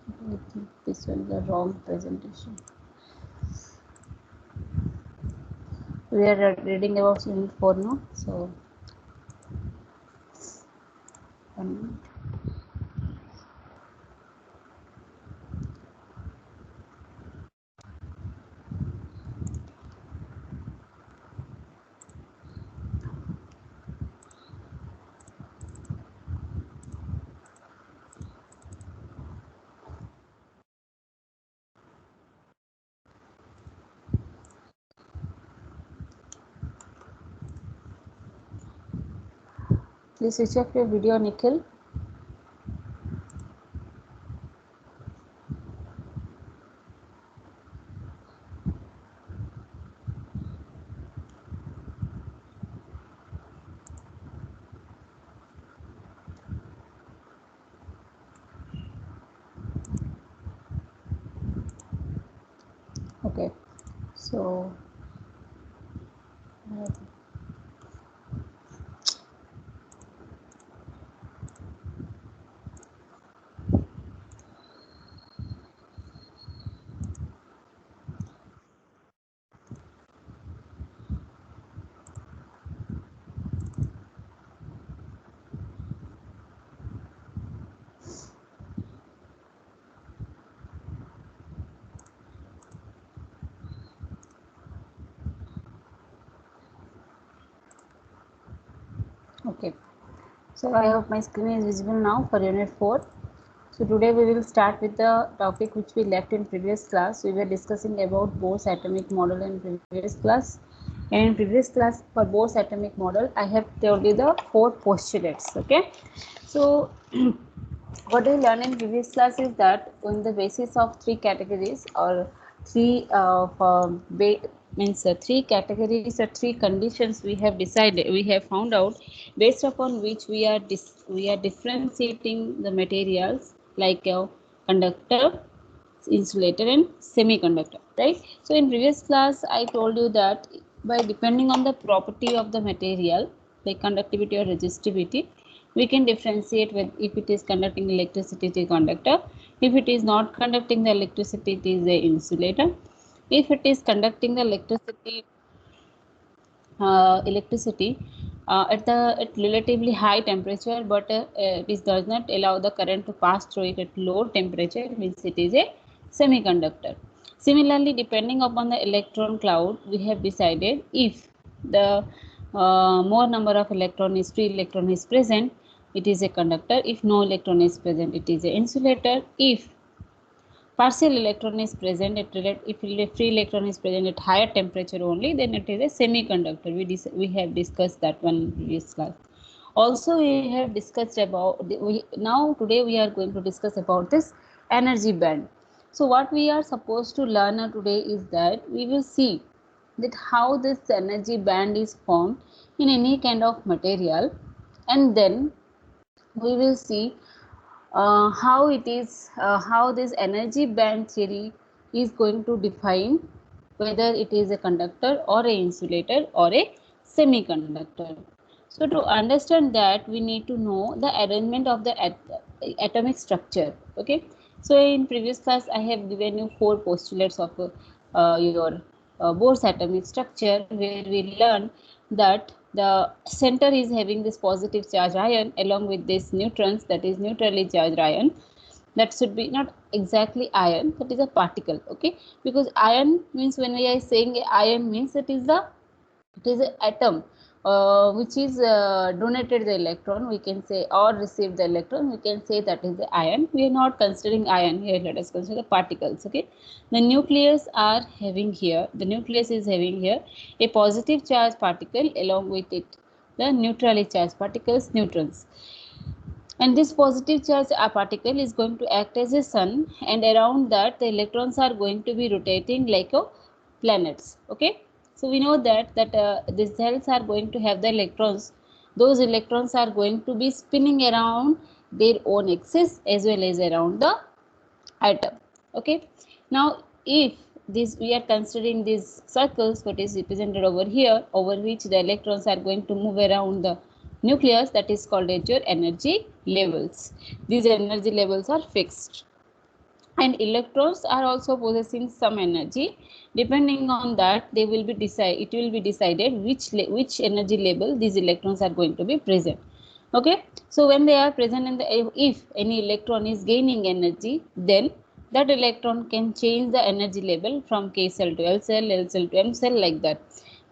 I think this was the wrong presentation. We are reading about unit 4 now. So, 1 minute. Please switch off your video, Nikhil. Okay. So, okay. So, I hope my screen is visible now for unit 4. So, today we will start with the topic which we left in previous class. We were discussing about Bohr's atomic model in previous class. And in previous class for Bohr's atomic model, I have told you the 4 postulates. Okay. So, what we learned in previous class is that on the basis of 3 categories or 3 means 3 categories or 3 conditions we have decided, we have found out, based upon which we are differentiating the materials like conductor, insulator and semiconductor, right? So in previous class I told you that by depending on the property of the material like conductivity or resistivity, we can differentiate with if it is conducting electricity, it is conductor. If it is not conducting the electricity, it is a insulator. If it is conducting the electricity at relatively high temperature, but it does not allow the current to pass through it at low temperature, means it is a semiconductor. Similarly, depending upon the electron cloud, we have decided if the more number of electron is free electron is present, it is a conductor. If no electron is present, it is a insulator. If partial electron is present at if free electron is present at higher temperature only, then it is a semiconductor. We have discussed that one in previous class. Also we have discussed about now today we are going to discuss about this energy band. So what we are supposed to learn today is that we will see that how this energy band is formed in any kind of material, and then we will see how it is how this energy band theory is going to define whether it is a conductor or a insulator or a semiconductor. So to understand that, we need to know the arrangement of the atomic structure. Okay, so in previous class I have given you 4 postulates of your Bohr's atomic structure, where we learned that the center is having this positive charge ion along with this neutrons, that is neutrally charged ion. That should be not exactly ion, that is a particle. Okay, because ion means, when we are saying ion means it is an atom which is donated the electron, we can say, or received the electron, we can say that is the ion. We are not considering ion here, let us consider the particles. Okay, the nucleus are having here, the nucleus is having here a positive charge particle, along with it the neutrally charged particles, neutrons. And this positive charge particle is going to act as a sun, and around that the electrons are going to be rotating like a planets. Okay, so we know that the cells are going to have the electrons. Those electrons are going to be spinning around their own axis as well as around the atom. Okay, now if this we are considering these circles, what is represented over here, over which the electrons are going to move around the nucleus, that is called as your energy levels. These energy levels are fixed. and electrons are also possessing some energy. Depending on that, they will be it will be decided which energy level these electrons are going to be present. Okay, so when they are present in the, if any electron is gaining energy, then that electron can change the energy level from k cell to l cell, l cell to m cell, like that.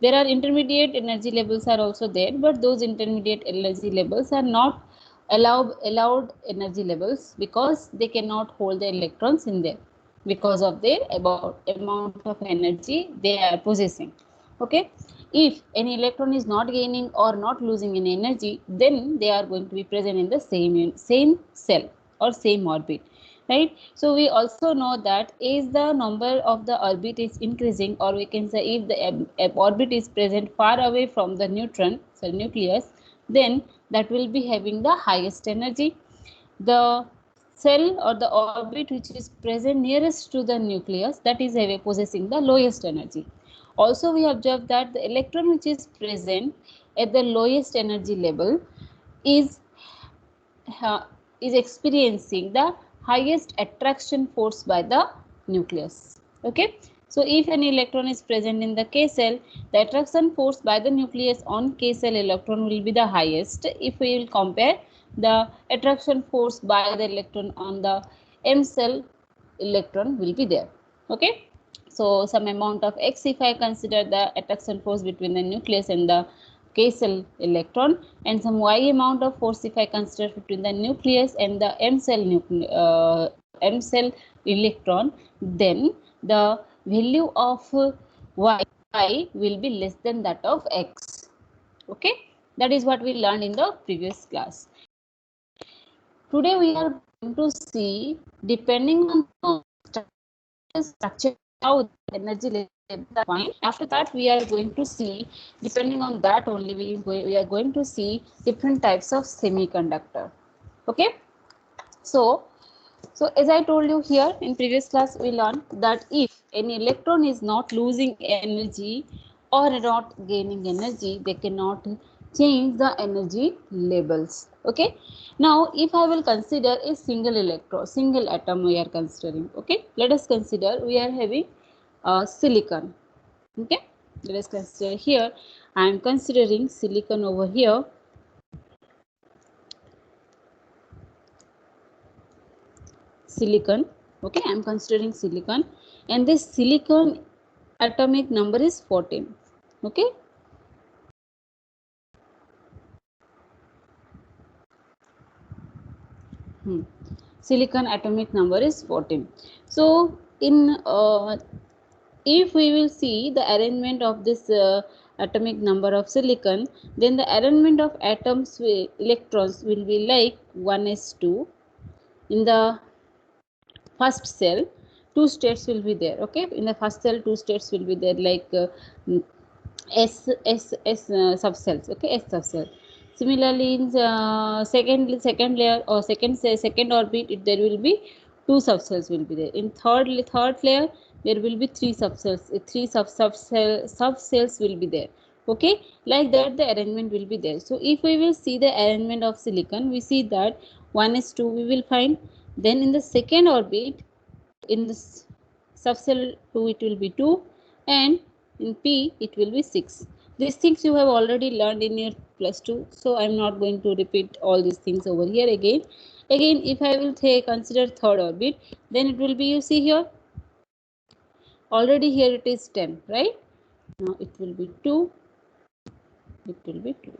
There are intermediate energy levels are also there, but those intermediate energy levels are not allowed energy levels, because they cannot hold the electrons in there because of their about amount of energy they are possessing. Okay, if any electron is not gaining or not losing any energy, then they are going to be present in the same cell or same orbit, right? So we also know that as the number of the orbit is increasing, or we can say if the orbit is present far away from the neutron, so nucleus, then that will be having the highest energy. The cell or the orbit which is present nearest to the nucleus, that is possessing the lowest energy. Also we observe that the electron which is present at the lowest energy level is uh, is experiencing the highest attraction force by the nucleus. Okay, so if an electron is present in the k cell, the attraction force by the nucleus on k cell electron will be the highest if we will compare the attraction force by the electron on the m cell electron will be there. Okay, so some amount of x, if I consider the attraction force between the nucleus and the k cell electron, and some y amount of force if I consider between the nucleus and the m cell electron, then the value of y will be less than that of x. Okay, that is what we learned in the previous class. Today we are going to see, depending on the structure, how the energy level is defined. After that, we are going to see, depending on that only, we are going to see different types of semiconductor. Okay, so as I told you here in previous class, we learned that if any electron is not losing energy or not gaining energy, they cannot change the energy levels. Okay. Now, if I will consider a single electron, single atom we are considering. Okay. Let us consider we are having silicon. Okay. Let us consider here. I am considering silicon over here. Silicon. Okay, I am considering silicon, and this silicon atomic number is 14. Okay, silicon atomic number is 14. So in if we will see the arrangement of this atomic number of silicon, then the arrangement of atoms electrons will be like 1s2. In the first cell, two states will be there. Okay, in the first cell, two states will be there, like S subcells. Okay, S subcell. Similarly, in second layer or second orbit, there will be two subcells will be there. In third layer, there will be three subcells. Three subcells will be there. Okay, like that the arrangement will be there. So if we will see the arrangement of silicon, we see that 1s2 we will find. Then in the second orbit, in this subcell 2 it will be 2, and in P it will be 6. These things you have already learned in your plus 2, so I am not going to repeat all these things over here again. If I will consider third orbit, then it will be, you see here, already here it is 10, right? Now it will be 2, it will be 2.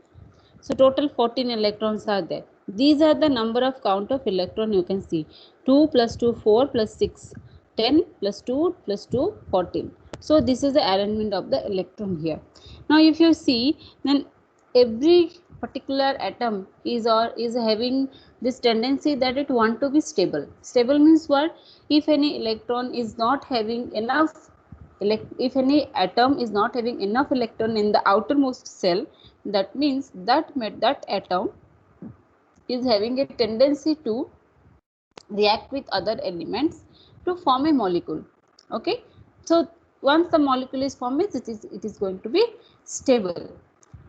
So total 14 electrons are there. These are the number of count of electron you can see. 2 plus 2, 4 plus 6, 10 plus 2 plus 2, 14. So this is the arrangement of the electron here. Now if you see, then every particular atom is having this tendency that it want to be stable. Stable means what? If any electron is not having enough, if any atom is not having enough electron in the outermost cell, that means that atom is having a tendency to react with other elements to form a molecule. Okay, so once the molecule is formed, it is going to be stable.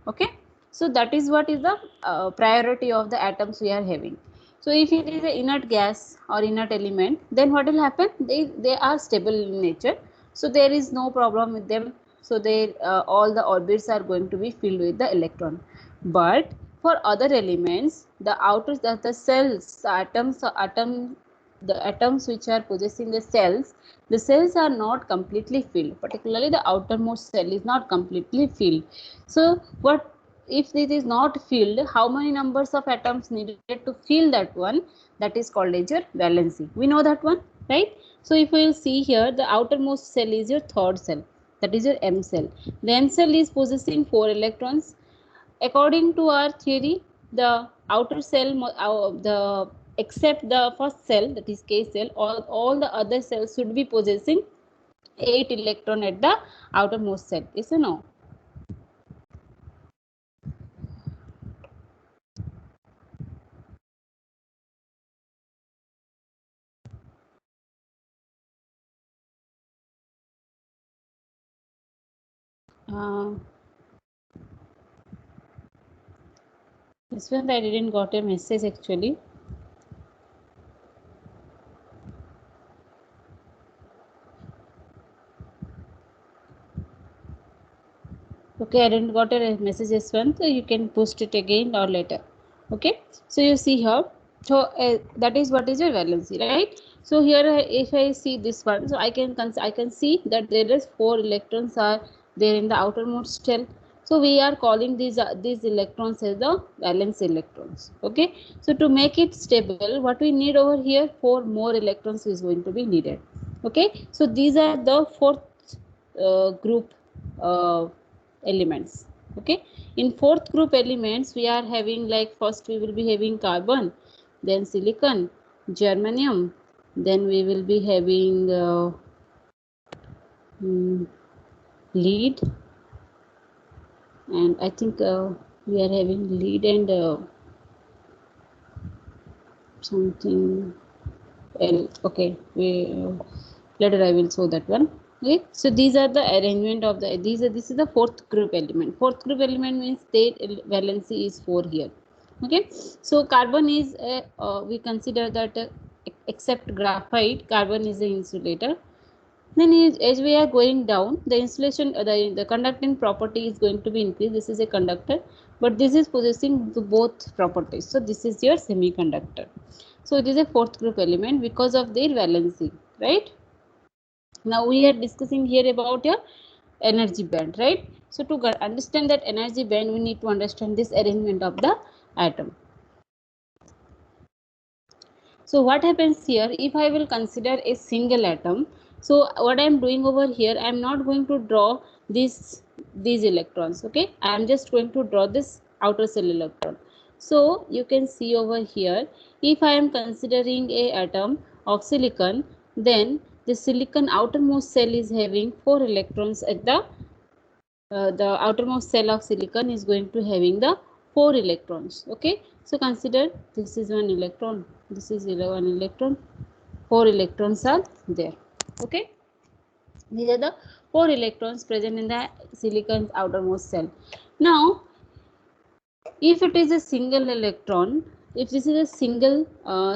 Okay, so that is what is the priority of the atoms we are having. So if it is a inert gas or inert element, then what will happen? They are stable in nature, so there is no problem with them. So they all the orbits are going to be filled with the electron. But for other elements, the outer the cells, the atoms which are possessing the cells are not completely filled. Particularly the outermost cell is not completely filled. So what if it is not filled, how many numbers of atoms needed to fill that one? That is called as your valency. We know that one, right? So if we will see here, the outermost cell is your third cell, that is your M cell. The M cell is possessing 4 electrons. According to our theory, the outer cell, the except the first cell, that is K cell, all the other cells should be possessing 8 electron at the outermost cell. Yes or no? Uh, this one I didn't got a message actually. Okay, I didn't got a message this one, so you can post it again or later. Okay, so you see here, so that is what is your valency, right? So here if I see this one, so I can see that there is 4 electrons are there in the outermost shell. So we are calling these electrons as the valence electrons. Okay, so to make it stable, what we need over here, 4 more electrons is going to be needed. Okay, so these are the fourth group elements. Okay, in fourth group elements we are having, like, first we will be having carbon, then silicon, germanium, then we will be having mm, lead, and I think we are having lead and something else. Okay, we later I will show that one. Okay, so these are the arrangement of the this is the fourth group element. Fourth group element means state valency is 4 here. Okay, so carbon is we consider that except graphite, carbon is the insulator. Then as we are going down, the insulation, the conducting property is going to be increased. This is a conductor, but this is possessing the both properties. So this is your semiconductor. So it is a fourth group element because of their valency, right? Now we are discussing here about your energy band, right? So to understand that energy band, we need to understand this arrangement of the atom. So what happens here, if I will consider a single atom, so what I am doing over here, I am not going to draw these electrons. Okay, I am just going to draw this outer cell electron. So you can see over here, if I am considering a atom of silicon, then the silicon outermost cell is having 4 electrons at the outermost cell of silicon is going to having the 4 electrons. Okay, so consider this is 1 electron, this is 1 electron, 4 electrons are there. Okay, these are the 4 electrons present in the silicon's outermost cell. Now if it is a single electron, if this is a single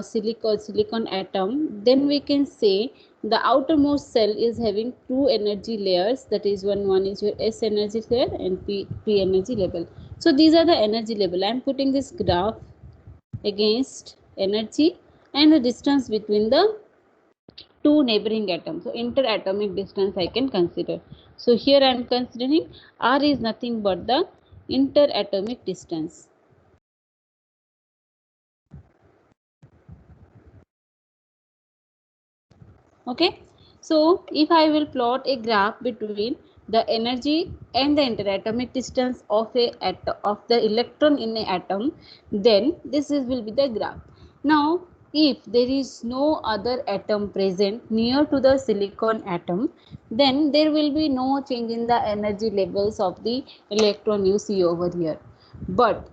silicon atom, then we can say the outermost cell is having 2 energy layers, that is one is your S energy layer and P energy level. So these are the energy level. I am putting this graph against energy and the distance between the 2 neighboring atoms. So interatomic distance I can consider. So here I am considering R is nothing but the interatomic distance. Okay, so if I will plot a graph between the energy and the interatomic distance of of the electron in an atom, then this will be the graph. Now if there is no other atom present near to the silicon atom, then there will be no change in the energy levels of the electron you see over here. But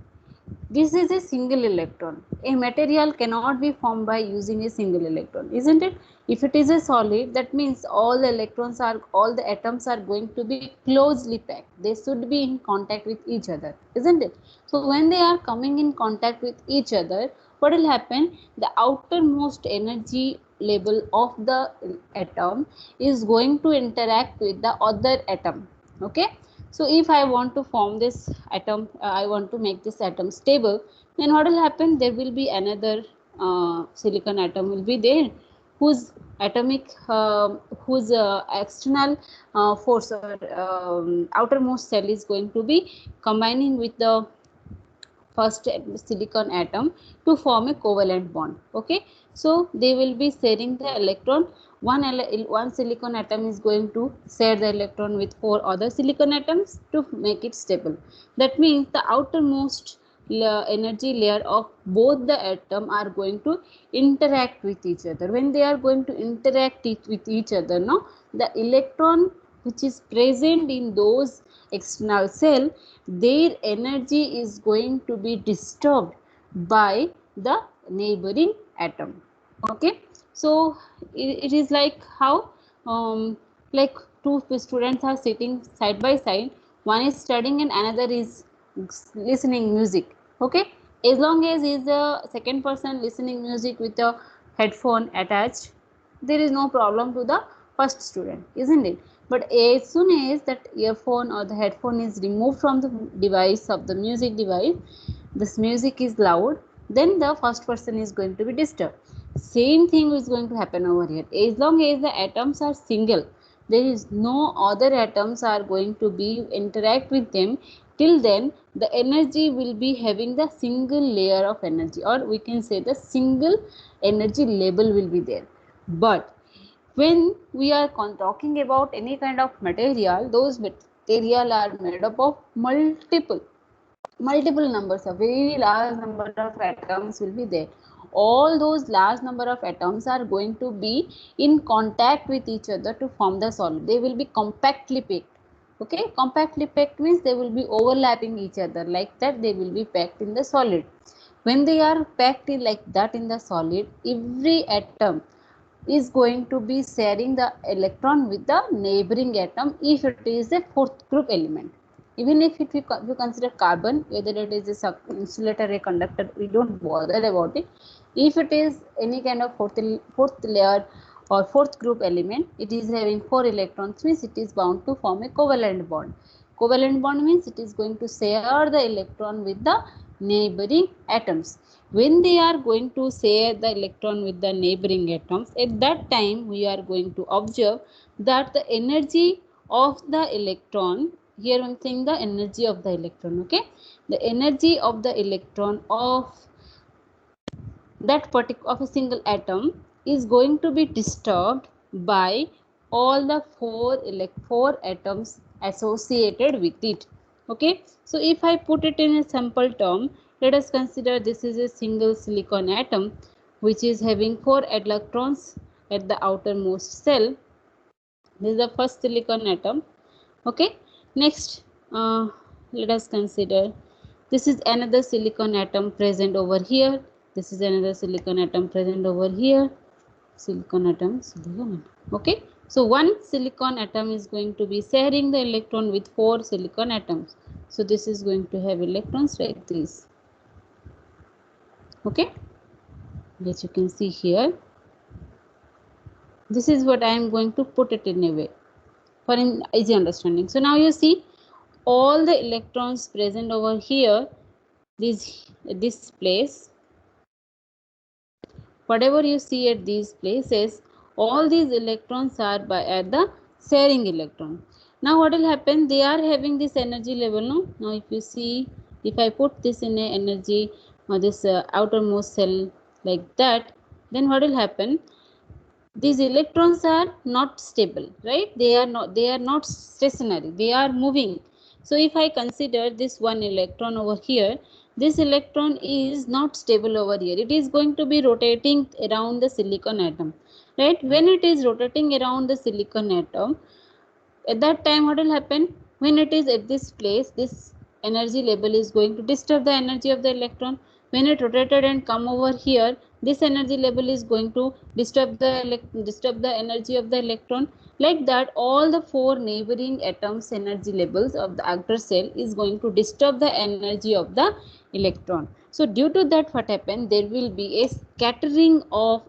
this is a single electron. A material cannot be formed by using a single electron, isn't it? If it is a solid, that means all the electrons are, all the atoms are going to be closely packed. They should be in contact with each other, isn't it? So when they are coming in contact with each other, what will happen, the outermost energy level of the atom is going to interact with the other atom. Okay, so if I want to form this atom, I want to make this atom stable, then what will happen, there will be another silicon atom will be there, whose atomic whose external force or outermost cell is going to be combining with the first silicon atom to form a covalent bond. Okay, so they will be sharing the electron. One silicon atom is going to share the electron with four other silicon atoms to make it stable. That means the outermost energy layer of both the atom are going to interact with each other. When they are going to interact with each other, no, the electron which is present in those external cell, their energy is going to be disturbed by the neighboring atom. Okay, so it is like how, like two students are sitting side by side, one is studying and another is listening music. Okay, as long as is the second person listening music with a headphone attached, there is no problem to the first student, isn't it? But as soon as that earphone or the headphone is removed from the device of the music device, this music is loud, then the first person is going to be disturbed. Same thing is going to happen over here. As long as the atoms are single, there is no other atoms are going to be interact with them, till then the energy will be having the single layer of energy, or we can say the single energy level will be there. But when we are talking about any kind of material, those material are made up of multiple numbers, a very large number of atoms will be there. All those large number of atoms are going to be in contact with each other to form the solid. They will be compactly packed. Okay, compactly packed means they will be overlapping each other, like that they will be packed in the solid. When they are packed in like that in the solid, every atom is going to be sharing the electron with the neighboring atom if it is a fourth group element. Even if you consider carbon, whether it is a insulator, a conductor, we don't bother about it. If it is any kind of fourth layer or fourth group element, it is having 4 electrons, means it is bound to form a covalent bond. Covalent bond means it is going to share the electron with the neighboring atoms. When they are going to share the electron with the neighboring atoms, at that time we are going to observe that the energy of the electron, here I am saying the energy of the electron, okay, the energy of the electron of that particular of a single atom is going to be disturbed by all the four atoms associated with it. Okay, so if I put it in a simple term, let us consider this is a single silicon atom which is having 4 electrons at the outermost cell. This is the first silicon atom. Okay, next let us consider this is another silicon atom present over here. This is another silicon atom present over here. Silicon atom. Okay, so one silicon atom is going to be sharing the electron with 4 silicon atoms. So this is going to have electrons like this. Okay, as you can see here, this is what I am going to put it in a way for an easy understanding. So now you see all the electrons present over here, this place, whatever you see at these places, all these electrons are at the sharing electron. Now what will happen, they are having this energy level, no? Now if you see, if I put this in a energy or this outermost cell like that, then what will happen, these electrons are not stable, right? They are not stationary, they are moving. So if I consider this one electron over here, this electron is not stable over here, it is going to be rotating around the silicon atom, right? When it is rotating around the silicon atom, at that time what will happen, when it is at this place, this energy level is going to disturb the energy of the electron. When it rotated and come over here, this energy level is going to disturb the energy of the electron. Like that, all the 4 neighboring atoms energy levels of the outer cell is going to disturb the energy of the electron. So due to that, what happen, there will be a scattering of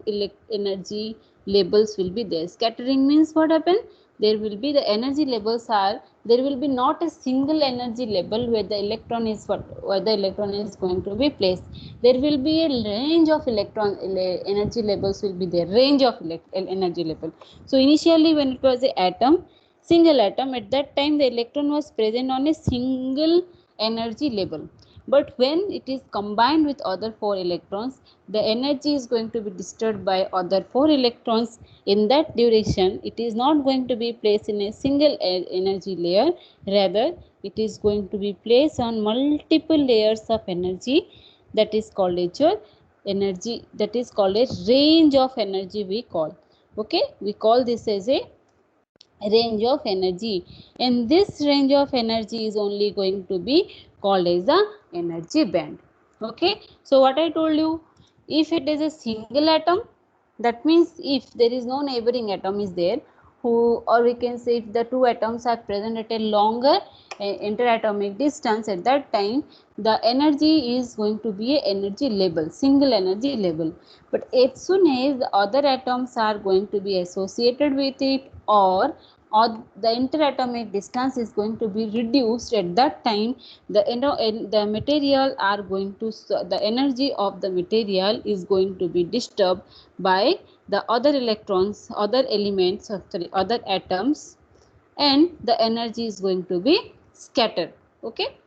energy levels will be there. Scattering means what happen, there will be the energy levels are, there will be not a single energy level where the electron is where the electron is going to be placed. There will be a range of energy levels will be there, range of energy level. So initially when it was a atom, single atom, at that time the electron was present on a single energy level. But when it is combined with other 4 electrons, the energy is going to be disturbed by other 4 electrons. In that duration, it is not going to be placed in a single energy layer, rather it is going to be placed on multiple layers of energy. That is called a energy, that is called a range of energy we call. Okay, we call this as a range of energy, and this range of energy is only going to be called as the energy band. Okay, so what I told you, if it is a single atom, that means if there is no neighboring atom is there, who, or we can say if the two atoms are present at a longer interatomic distance, at that time the energy is going to be a energy level, single energy level. But as soon as the other atoms are going to be associated with it, or the interatomic distance is going to be reduced, at that time the material are going to, the energy of the material is going to be disturbed by the other electrons, other elements, sorry, other atoms, and the energy is going to be scattered. Okay,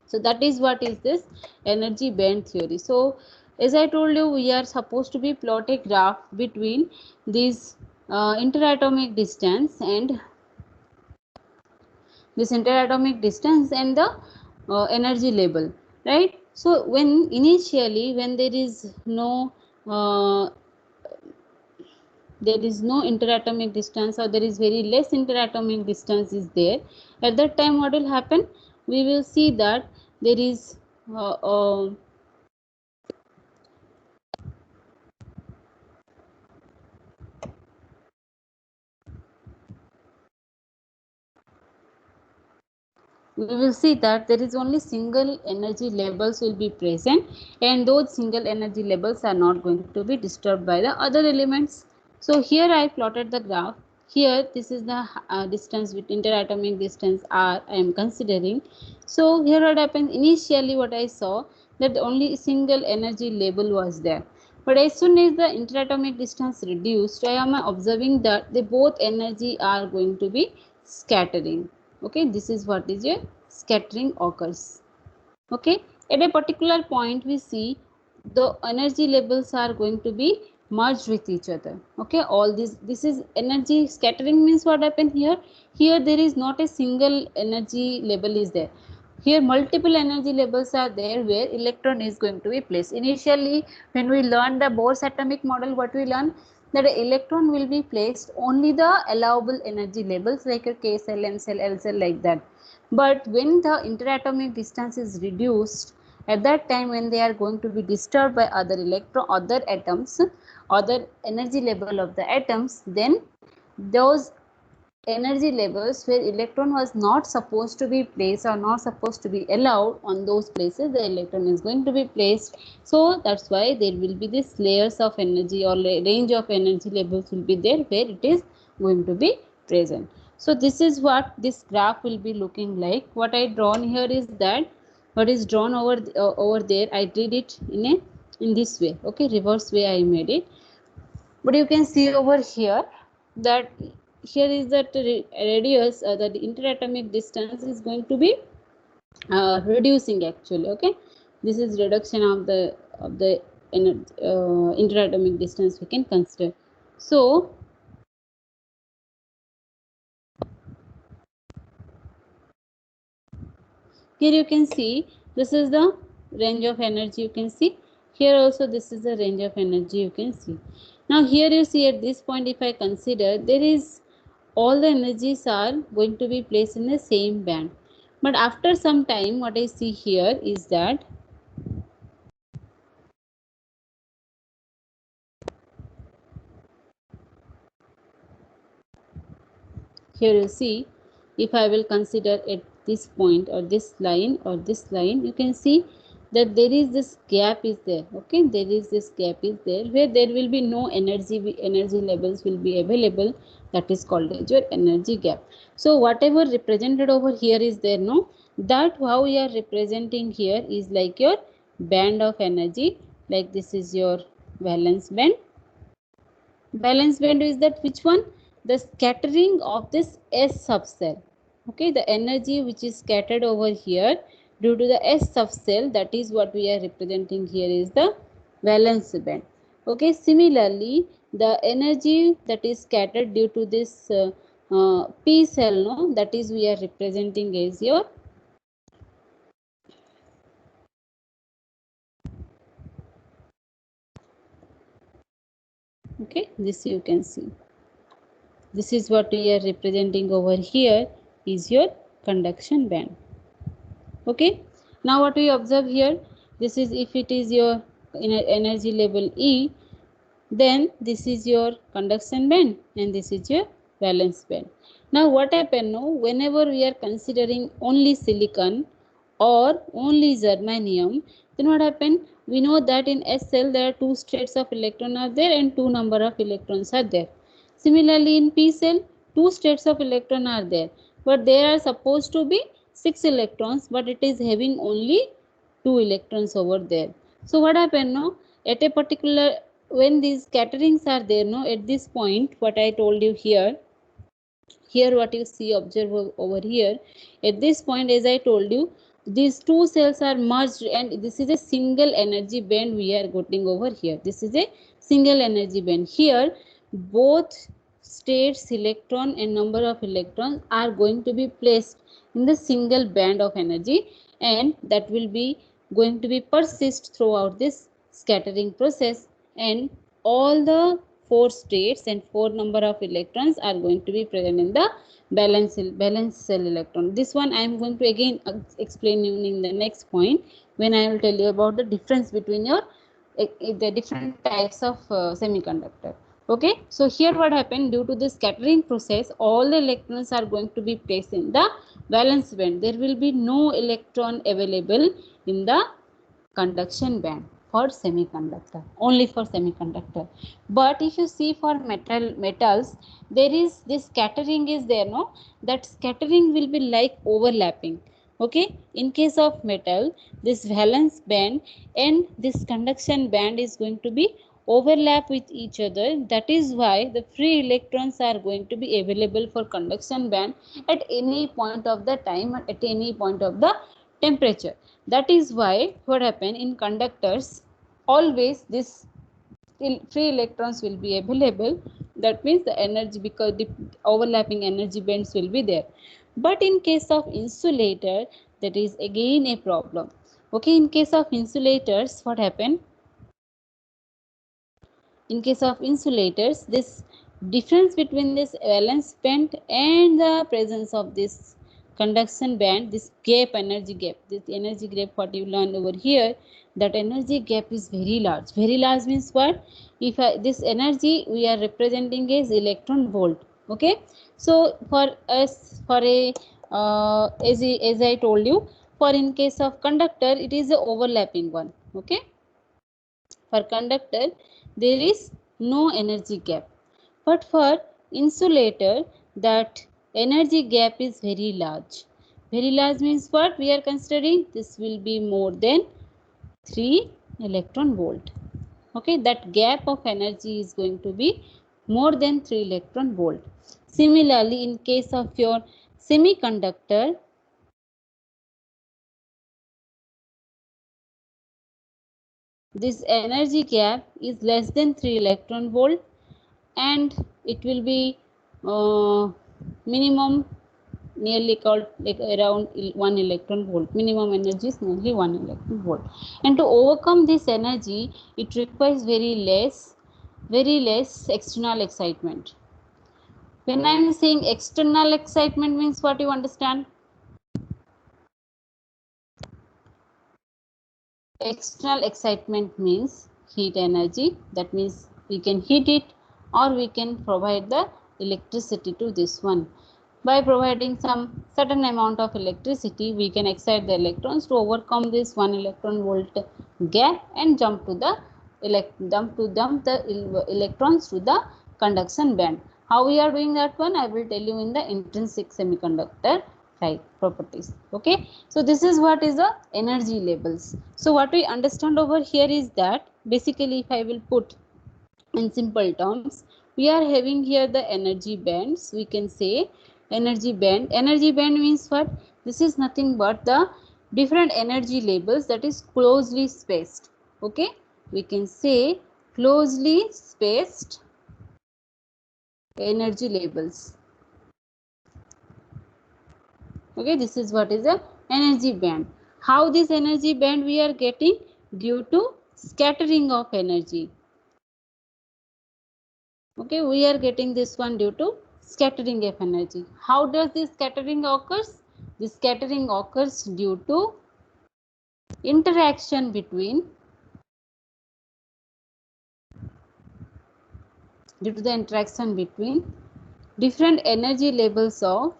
so that is what is this energy band theory. So as I told you, we are supposed to be plot a graph between this interatomic distance and this interatomic distance and the energy level, right? So when initially when uh, there is no interatomic distance, or there is very less interatomic distance is there, at that time what will happen, we will see that there is uh, uh, we will see that there is only single energy levels will be present, and those single energy levels are not going to be disturbed by the other elements. So here I plotted the graph. Here this is the distance with interatomic distance r I am considering. So here what happened, initially what I saw, that only single energy level was there. But as soon as the interatomic distance reduced, I am observing that the both energy are going to be scattering. Okay, this is what is a scattering occurs. Okay, at a particular point we see the energy levels are going to be merged with each other. Okay, all this is energy scattering means what happened here, here there is not a single energy level is there, here multiple energy levels are there where electron is going to be placed. Initially when we learn the Bohr's atomic model, what we learn, that the electron will be placed only the allowable energy levels like a k cell, n cell, l cell, like that. But when the interatomic distance is reduced, at that time when they are going to be disturbed by other atoms, other energy level of the atoms, then those energy levels where electron was not supposed to be placed or not supposed to be allowed, on those places the electron is going to be placed. So that's why there will be this layers of energy or range of energy levels will be there where it is going to be present. So this is what this graph will be looking like. What I drawn here is that what is drawn over there, I did it in this way. Okay, reverse way I made it. But you can see over here that here is that radius, that interatomic distance is going to be reducing actually. Okay, this is reduction of the interatomic distance we can consider. So here you can see this is the range of energy, you can see here also this is the range of energy, you can see. Now here you see at this point, if I consider, there is all the energies are going to be placed in the same band. But after some time what I see here is that here you see, if I will consider at this point or this line, you can see that there is this gap is there. Okay, there is this gap is there where there will be no energy levels will be available. That is called as your energy gap. So whatever represented over here is there, no, that how we are representing here is like your band of energy. Like this is your valence band. Valence band is that which one? The scattering of this S subcell. Okay, the energy which is scattered over here due to the S subcell, that is what we are representing here is the valence band. Okay, similarly, the energy that is scattered due to this P cell, no, that is we are representing as your okay, this you can see. This is what we are representing over here is your conduction band. Okay, now what we observe here, this is if it is your energy level E, then this is your conduction band and this is your valence band. Now what happen now, whenever we are considering only silicon or only germanium, then what happen, we know that in S cell there are two states of electron are there and two number of electrons are there. Similarly in P cell two states of electron are there, but there are supposed to be 6 electrons, but it is having only 2 electrons over there. So what happened now, at a particular, when these scatterings are there, no, at this point what I told you here, here what you see observe over here, at this point as I told you, these two cells are merged and this is a single energy band we are getting over here. This is a single energy band. Here both states electron and number of electrons are going to be placed in the single band of energy, and that will be going to be persist throughout this scattering process, and all the four states and four number of electrons are going to be present in the balance cell electron. This one I am going to again explain you in the next point when I will tell you about the difference between your the different types of semiconductor. Okay, so here what happened, due to the scattering process all the electrons are going to be placed in the valence band. There will be no electron available in the conduction band for semiconductor, only for semiconductor. But if you see for metals, there is this scattering is there, no, that scattering will be like overlapping. Okay, in case of metal this valence band and this conduction band is going to be overlap with each other. That is why the free electrons are going to be available for conduction band at any point of the time, at any point of the temperature. That is why what happen in conductors, always this free electrons will be available. That means the energy, because the overlapping energy bands will be there. But in case of insulator, that is again a problem. Okay, in case of insulators what happen, in case of insulators, this difference between this valence band and the presence of this conduction band, this gap, energy gap, this energy gap what you learned over here, that energy gap is very large. Very large means what? If this energy we are representing as electron volt. Okay, so for us, for a as I told you, for in case of conductor it is a overlapping one. Okay, for conductor there is no energy gap, but for insulator that energy gap is very large. Very large means what we are considering, this will be more than 3 electron volt. Okay, that gap of energy is going to be more than 3 electron volt. Similarly in case of your semiconductor, this energy gap is less than 3 electron volt, and it will be minimum nearly called like around 1 electron volt. Minimum energy is nearly 1 electron volt, and to overcome this energy it requires very less external excitement. When I am saying external excitement means what you understand? External excitement means heat energy. That means we can heat it or we can provide the electricity to this one. By providing some certain amount of electricity, we can excite the electrons to overcome this 1 electron volt gap and dump the electrons to the conduction band. How we are doing that one, I will tell you in the intrinsic semiconductor properties. Okay, so this is what is the energy levels. So what we understand over here is that basically, if I will put in simple terms, we are having here the energy bands. We can say energy band means what? This is nothing but the different energy labels that is closely spaced. Okay, we can say closely spaced energy labels. Okay, this is what is the energy band. How this energy band we are getting? Due to scattering of energy. Okay, we are getting this one due to scattering of energy. How does this scattering occurs? This scattering occurs due to interaction between different energy levels of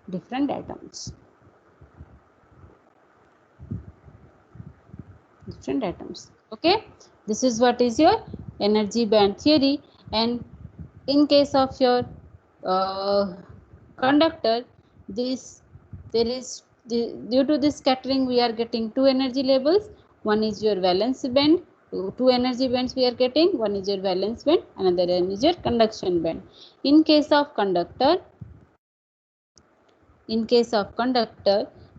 different atoms. Okay, this is what is your energy band theory. And in case of your conductor, this there is due to this scattering we are getting two energy levels. One is your valence band, two energy bands we are getting. One is your valence band, another one is your conduction band. In case of conductor,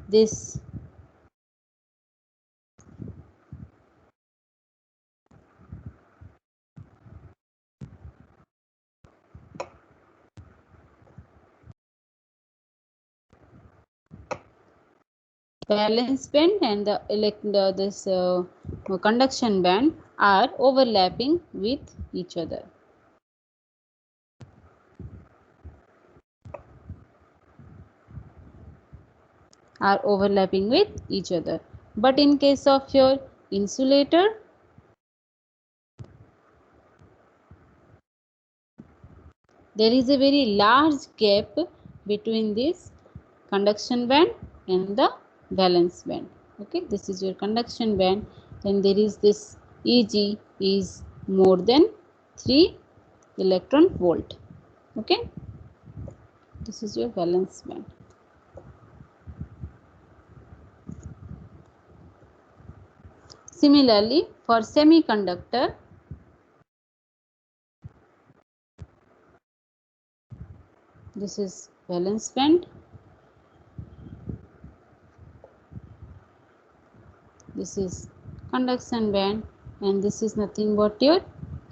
this valence band and this conduction band are overlapping with each other. But in case of your insulator, there is a very large gap between this conduction band and the valence band. Okay, this is your conduction band. Then there is this Eg is more than 3 electron volt. Okay, this is your valence band. Similarly, for semiconductor, this is valence band, this is conduction band, and this is nothing but your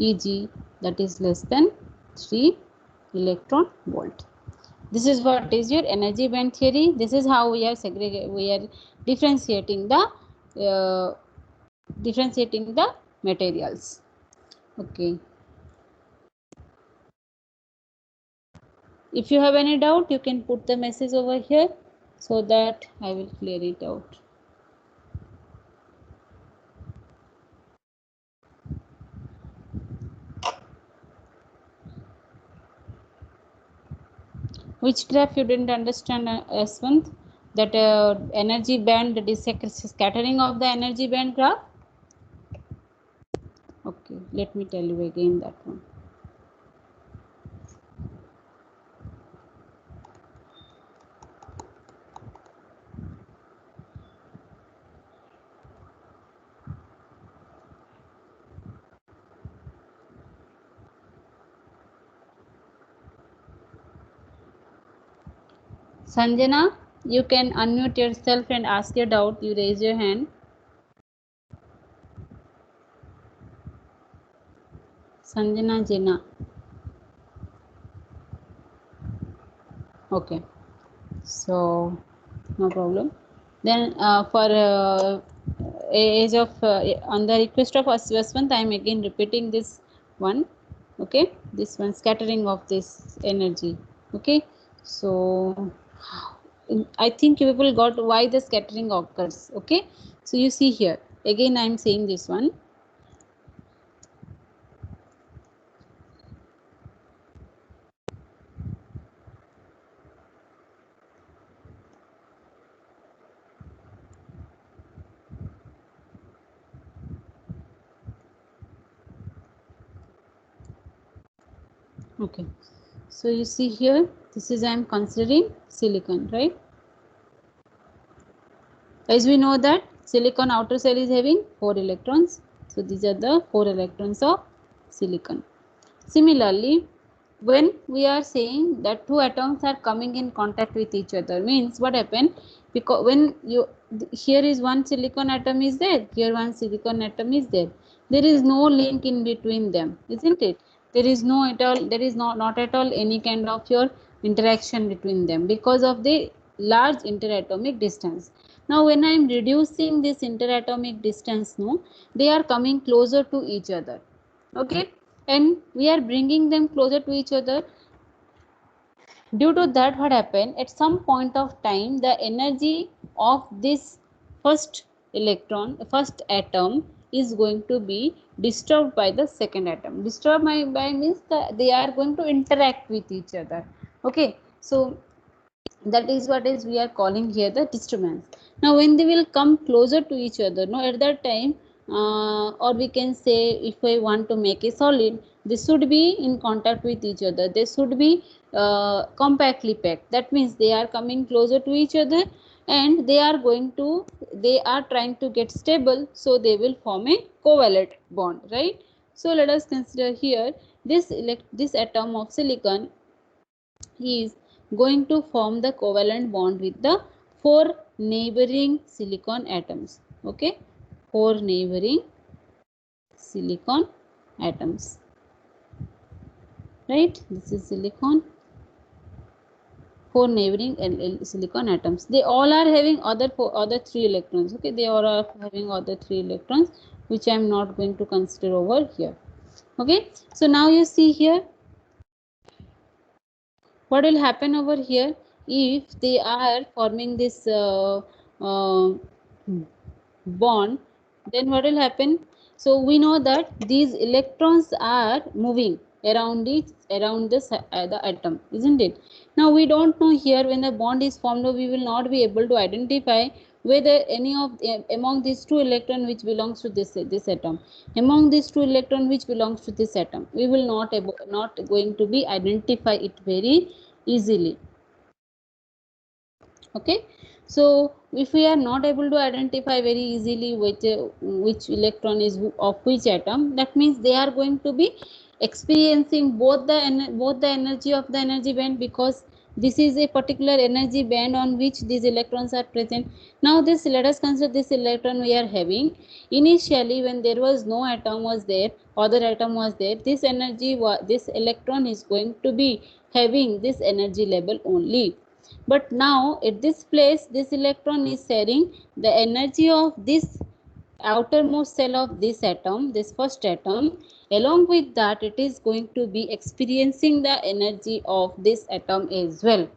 Eg, that is less than 3 electron volt. This is what is your energy band theory. This is how we are differentiating the materials. Okay. If you have any doubt, you can put the message over here so that I will clear it out. Which graph you didn't understand, Aswant? That energy band, that is scattering of the energy band graph? Okay, let me tell you again that one. Sanjana, you can unmute yourself and ask your doubt. You raise your hand. Sanjana Jena. Okay, so no problem. Then for age of on the request of Aswant, I am again repeating this one. Okay, this one, scattering of this energy. Okay, so I think you people got why the scattering occurs. Okay, so you see here again I am saying this one. Okay, so you see here, this is I am considering silicon, right? As we know that silicon outer shell is having 4 electrons. So these are the 4 electrons of silicon. Similarly, when we are saying that two atoms are coming in contact with each other, means what happened, because when you, here is one silicon atom is there, here one silicon atom is there is no link in between them, isn't it? There is no at all, there is not at all any kind of your interaction between them because of the large interatomic distance. Now when I am reducing this interatomic distance, no, they are coming closer to each other. Okay, and we are bringing them closer to each other. Due to that, what happened, at some point of time the energy of this first electron, first atom, is going to be disturbed by the second atom. Disturbed by means they are going to interact with each other. Okay, so that is what is we are calling here the disturbance. Now when they will come closer to each other, no, at that time, or we can say, if I want to make a solid, this should be in contact with each other, they should be compactly packed. That means they are coming closer to each other, and they are going to, they are trying to get stable, so they will form a covalent bond, right? So let us consider here this atom of silicon is going to form the covalent bond with the 4 neighboring silicon atoms. Okay, 4 neighboring silicon atoms, right? This is silicon, 4 neighboring silicon atoms. They all are having other 3 electrons. Okay, they all are having other 3 electrons, which I am not going to consider over here. Okay, so now you see here what will happen over here. If they are forming this uh, bond, then what will happen, so we know that these electrons are moving around it, around the atom, isn't it? Now we don't know here, when the bond is formed, we will not be able to identify whether any of among these 2 electron which belongs to this atom, among these 2 electron which belongs to this atom, we will not going to be identify it very easily. Okay, so if we are not able to identify very easily which electron is of which atom, that means they are going to be experiencing both the energy of the energy band, because this is a particular energy band on which these electrons are present. Now this, let us consider this electron we are having. Initially when there was no atom was there, other atom was there, this electron is going to be having this energy level only. But now at this place, this electron is sharing the energy of this outermost shell of this atom, this first atom. Along with that, it is going to be experiencing the energy of this atom as well.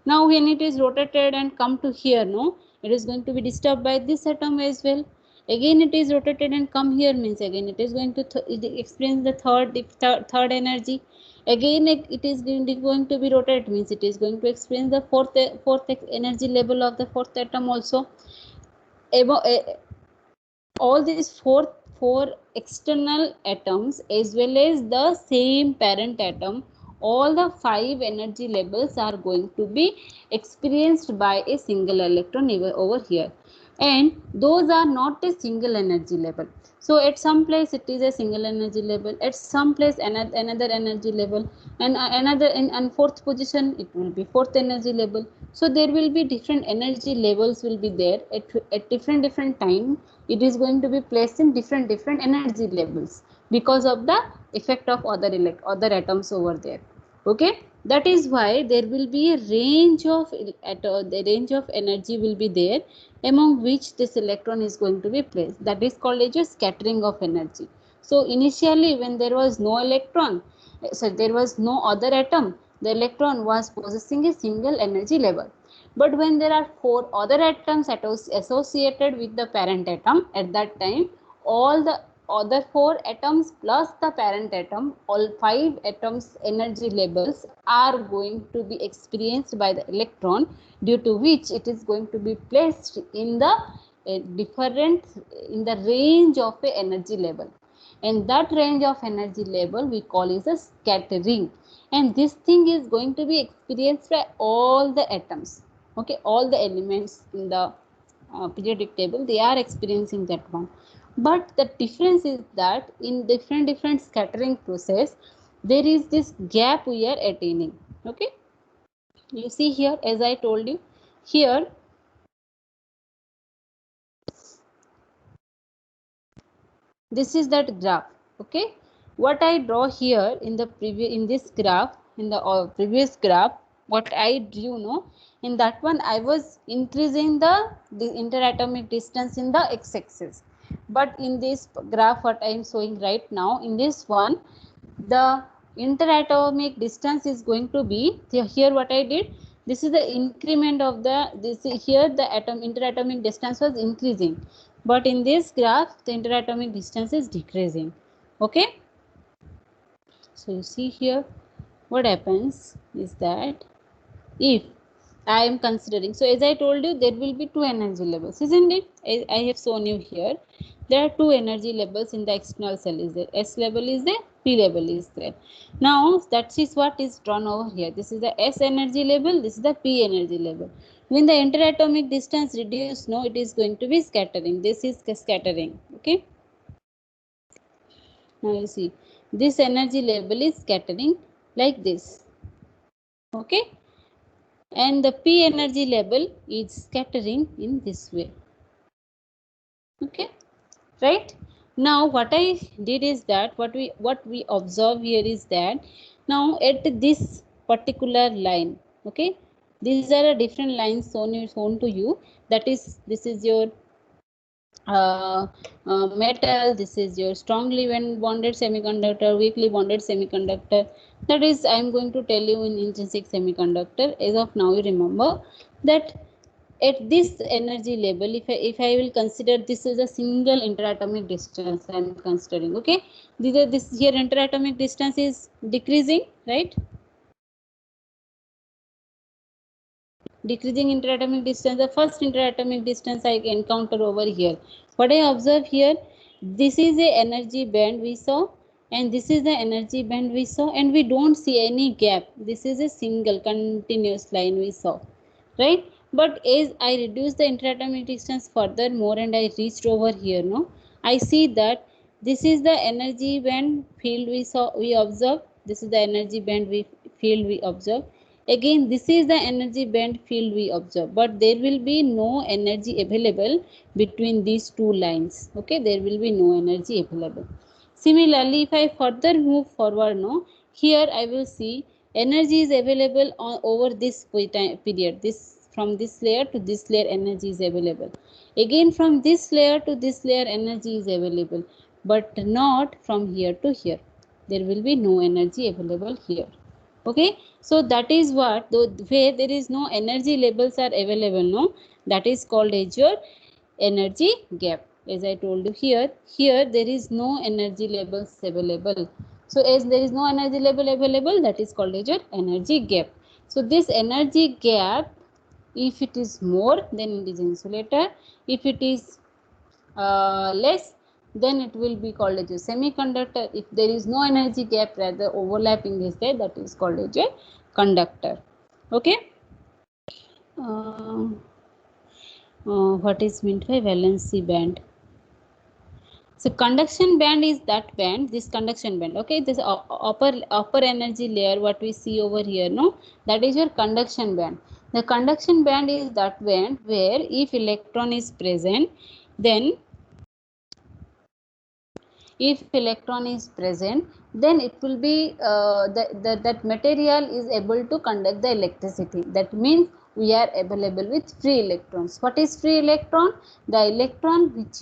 Now when it is rotated and come to here, no, it is going to be disturbed by this atom as well. Again it is rotated and come here, means again it is going to experience the third energy. Again it is going to be rotated, means it is going to experience the fourth energy level of the fourth atom also. All these four external atoms as well as the same parent atom, all the 5 energy levels are going to be experienced by a single electron over here, and those are not a single energy level. So at some place it is a single energy level, at some place another energy level, and another in fourth position it will be fourth energy level. So there will be different energy levels will be there at different time. It is going to be placed in different energy levels because of the effect of other atoms over there. Okay, that is why there will be a range of the range of energy will be there, among which this electron is going to be placed. That is called as a scattering of energy. So initially when there was no electron, so there was no other atom, the electron was possessing a single energy level. But when there are 4 other atoms associated with the parent atom, at that time all the other 4 atoms plus the parent atom, all 5 atoms energy levels are going to be experienced by the electron, due to which it is going to be placed in the different, in the range of a energy level, and that range of energy level we call is a scattering. and this thing is going to be experienced by all the atoms. Okay, all the elements in the periodic table, they are experiencing that one. But the difference is that in different scattering process, there is this gap we are attaining. Okay, you see here, as I told you, here this is that graph. Okay, what I draw here in the previous, in this graph, in the previous graph, what I drew, no, in that one I was increasing the interatomic distance in the x-axis. But in this graph what I am showing right now, in this one, the interatomic distance is going to be, here what I did, this is the increment of the, this here the atom interatomic distance was increasing, but in this graph the interatomic distance is decreasing. Okay, so you see here, what happens is that if I am considering, so as I told you, there will be two energy levels, isn't it? I have shown you here. There are two energy levels in the external cell. Is there S level is there, P level is there. Now that is what is drawn over here. This is the S energy level, this is the P energy level. When the interatomic distance reduces, no, it is going to be scattering. This is scattering. Okay. Now you see, this energy level is scattering like this. Okay. And the P energy level is scattering in this way. Okay, right? Now what I did is that what we observe here is that now at this particular line, okay, these are a different lines shown to you. That is, this is your metal, this is your strongly bonded semiconductor, weakly bonded semiconductor. That is, I am going to tell you in intrinsic semiconductor. As of now, you remember that at this energy level, if I will consider this is a single interatomic distance I am considering. Okay, this here interatomic distance is decreasing, right? Decreasing interatomic distance, the first interatomic distance I encounter over here. What I observe here, this is a energy band we saw, and this is the energy band we saw, and we don't see any gap. This is a single continuous line we saw, right? But as I reduce the interatomic distance further more and I reached over here, no, I see that this is the energy band field we observe. This is the energy band field we observe. Again, this is the energy band field we observe, but there will be no energy available between these two lines. Okay, there will be no energy available. Similarly, if I further move forward, no, here I will see energy is available on over this period. This, from this layer to this layer, energy is available. Again, from this layer to this layer, energy is available, but not from here to here. There will be no energy available here. Okay, so that is what, the where there is no energy levels are available, no, that is called as your energy gap. As I told you here there is no energy levels available. So as there is no energy level available, that is called as your energy gap. So this energy gap, if it is more, then it is insulator. If it is less, then it will be called as a semiconductor. If there is no energy gap, rather overlapping is there, that is called as a conductor. Okay. uh, what is meant by valency band? So conduction band is that band, this conduction band. Okay, this upper energy layer what we see over here, no, that is your conduction band. The conduction band is that band where if electron is present, then if electron is present, then it will be that material is able to conduct the electricity. That means we are available with free electrons. What is free electron? The electron which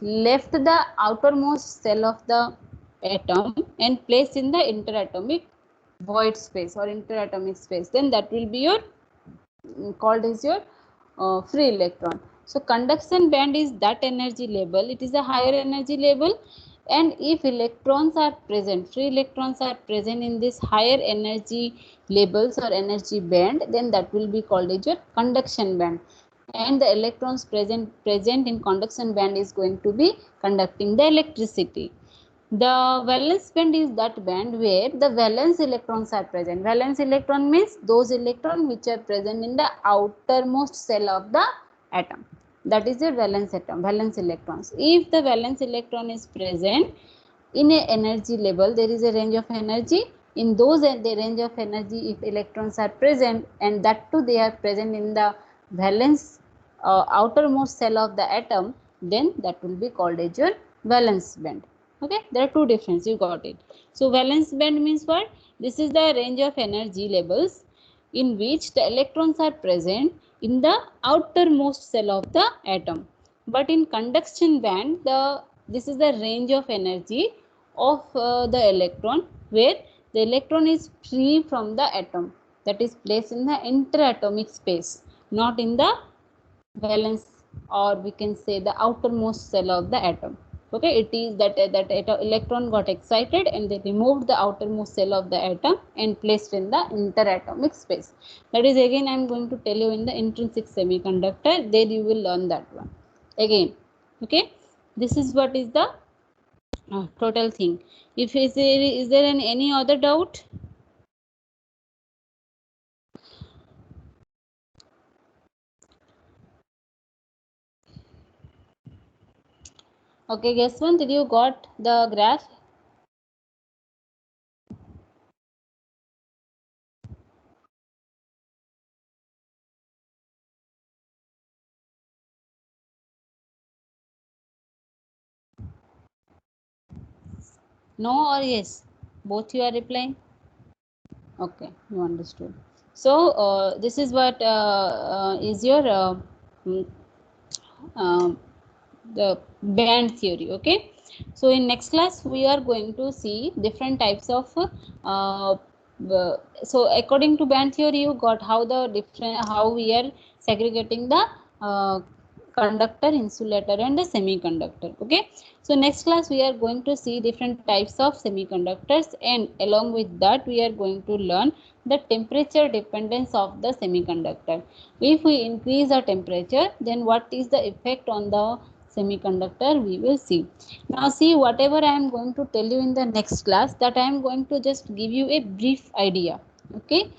left the outermost cell of the atom and placed in the interatomic void space or interatomic space, then that will be your called as your free electron. So conduction band is that energy level, it is a higher energy level, and if electrons are present, free electrons are present in this higher energy levels or energy band, then that will be called as your conduction band. And the electrons present in conduction band is going to be conducting the electricity. The valence band is that band where the valence electrons are present. Valence electron means those electrons which are present in the outermost cell of the atom. That is the valence atom, valence electrons. If the valence electron is present in a energy level, there is a range of energy. In those the range of energy, if electrons are present, and that too they are present in the valence outermost cell of the atom, then that will be called as your valence band. Okay, there are two differences, you got it. So valence band means what? This is the range of energy levels in which the electrons are present in the outermost cell of the atom. But in conduction band, this is the range of energy of the electron where the electron is free from the atom, that is placed in the interatomic space, not in the valence, or we can say the outermost cell of the atom. Okay, it is that electron got excited and they removed the outermost cell of the atom and placed in the interatomic space. That is again I am going to tell you in the intrinsic semiconductor, there you will learn that one again. Okay, this is what is the total thing. If is there any other doubt? Okay, guess one, did you got the graph? No or yes? Both you are replying? Okay, you understood. So this is what is your mm, um, the band theory. Okay, so in next class we are going to see different types of so according to band theory you got how the different, how we are segregating the uh, conductor, insulator and the semiconductor. Okay, so next class we are going to see different types of semiconductors, and along with that we are going to learn the temperature dependence of the semiconductor. If we increase the temperature, then what is the effect on the semiconductor, we will see. Now see, whatever I am going to tell you in the next class, that I am going to just give you a brief idea. Okay,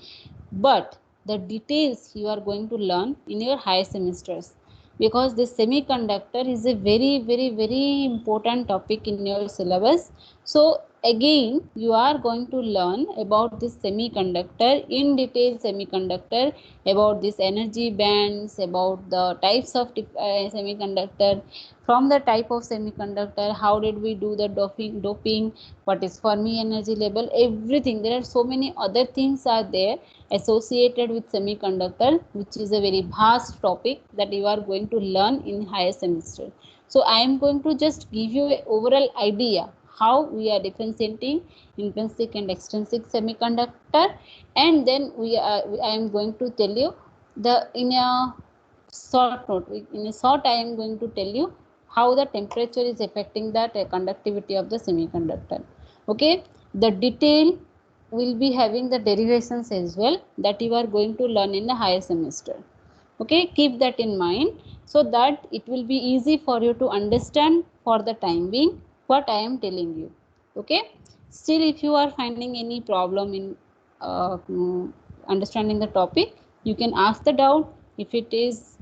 but the details you are going to learn in your higher semesters, because this semiconductor is a very important topic in your syllabus. So again you are going to learn about this semiconductor in detail, semiconductor, about this energy bands, about the types of semiconductor, from the type of semiconductor, how did we do the doping, what is Fermi energy level, everything. There are so many other things are there associated with semiconductor, which is a very vast topic that you are going to learn in higher semester. So I am going to just give you an overall idea how we are differentiating intrinsic and extrinsic semiconductor, and then I am going to tell you the in a short note, in a short I am going to tell you how the temperature is affecting the conductivity of the semiconductor. Okay, the detail will be having the derivations as well that you are going to learn in the higher semester. Okay, keep that in mind so that it will be easy for you to understand for the time being what I am telling you. Okay, still if you are finding any problem in understanding the topic, you can ask the doubt. If it is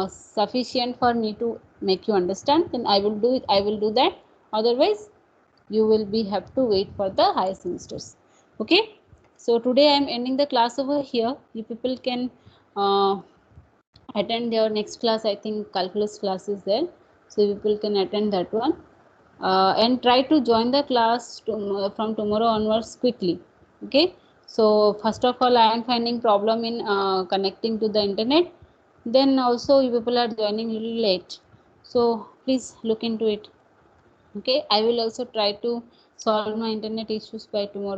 sufficient for me to make you understand, then I will do it, I will do that. Otherwise you will be have to wait for the higher semesters. Okay, so today I am ending the class over here. You people can uh, attend your next class. I think calculus class is there, so people can attend that one, and try to join the class from tomorrow onwards quickly. Okay, so first of all I am finding problem in connecting to the internet, then also you people are joining little late, so please look into it. Okay, I will also try to solve my internet issues by tomorrow.